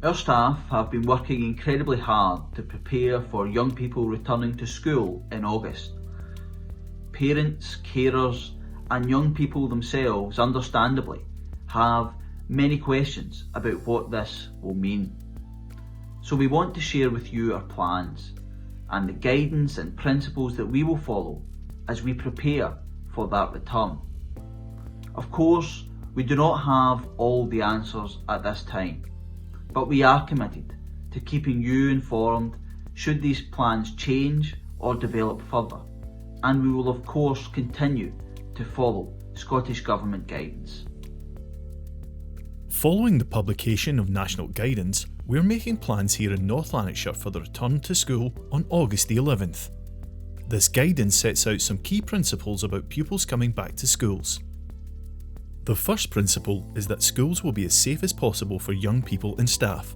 Our staff have been working incredibly hard to prepare for young people returning to school in August. Parents, carers and young people themselves, understandably, have many questions about what this will mean. So we want to share with you our plans and the guidance and principles that we will follow as we prepare for that return. Of course, we do not have all the answers at this time, but we are committed to keeping you informed should these plans change or develop further, and we will of course continue to follow Scottish Government guidance. Following the publication of national guidance, we're making plans here in North Lanarkshire for the return to school on August the 11th. This guidance sets out some key principles about pupils coming back to schools. The first principle is that schools will be as safe as possible for young people and staff.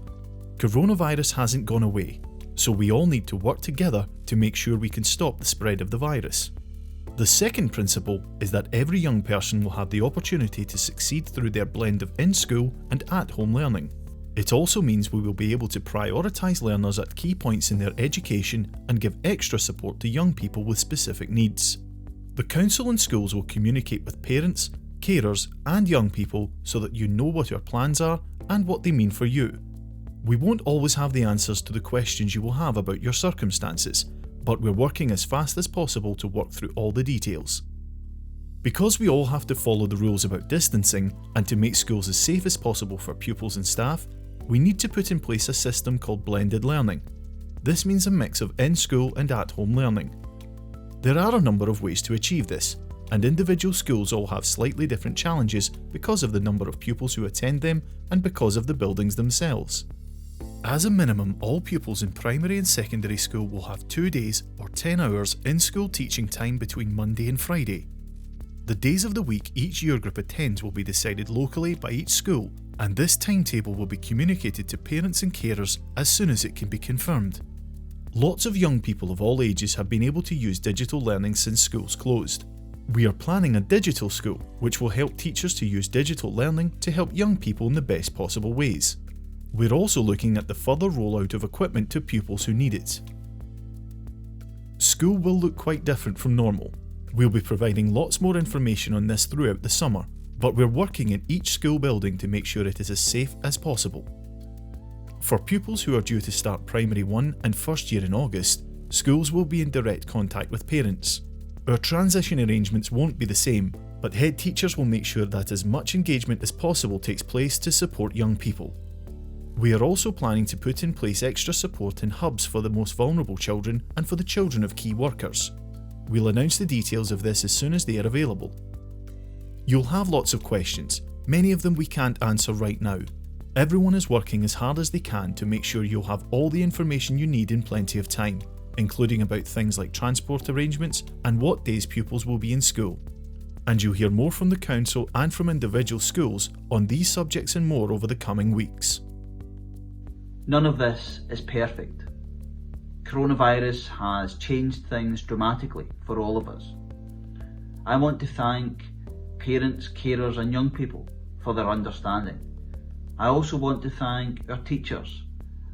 Coronavirus hasn't gone away, so we all need to work together to make sure we can stop the spread of the virus. The second principle is that every young person will have the opportunity to succeed through their blend of in-school and at-home learning. It also means we will be able to prioritise learners at key points in their education and give extra support to young people with specific needs. The council and schools will communicate with parents, carers and young people so that you know what our plans are and what they mean for you. We won't always have the answers to the questions you will have about your circumstances, but we're working as fast as possible to work through all the details. Because we all have to follow the rules about distancing and to make schools as safe as possible for pupils and staff, we need to put in place a system called blended learning. This means a mix of in-school and at-home learning. There are a number of ways to achieve this, and individual schools all have slightly different challenges because of the number of pupils who attend them and because of the buildings themselves. As a minimum, all pupils in primary and secondary school will have 2 days or 10 hours in-school teaching time between Monday and Friday. The days of the week each year group attends will be decided locally by each school, and this timetable will be communicated to parents and carers as soon as it can be confirmed. Lots of young people of all ages have been able to use digital learning since schools closed. We are planning a digital school, which will help teachers to use digital learning to help young people in the best possible ways. We're also looking at the further rollout of equipment to pupils who need it. School will look quite different from normal. We'll be providing lots more information on this throughout the summer, but we're working in each school building to make sure it is as safe as possible. For pupils who are due to start Primary 1 and first year in August, schools will be in direct contact with parents. Our transition arrangements won't be the same, but head teachers will make sure that as much engagement as possible takes place to support young people. We are also planning to put in place extra support in hubs for the most vulnerable children and for the children of key workers. We'll announce the details of this as soon as they are available. You'll have lots of questions, many of them we can't answer right now. Everyone is working as hard as they can to make sure you'll have all the information you need in plenty of time, including about things like transport arrangements and what days pupils will be in school. And you'll hear more from the council and from individual schools on these subjects and more over the coming weeks. None of this is perfect. Coronavirus has changed things dramatically for all of us. I want to thank parents, carers and young people for their understanding. I also want to thank our teachers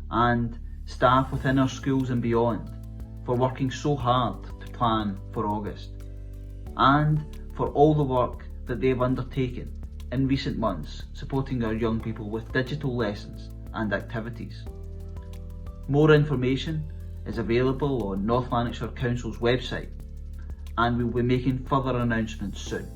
and staff within our schools and beyond for working so hard to plan for August, and for all the work that they've undertaken in recent months supporting our young people with digital lessons and activities. More information is available on North Lanarkshire Council's website, and we'll be making further announcements soon.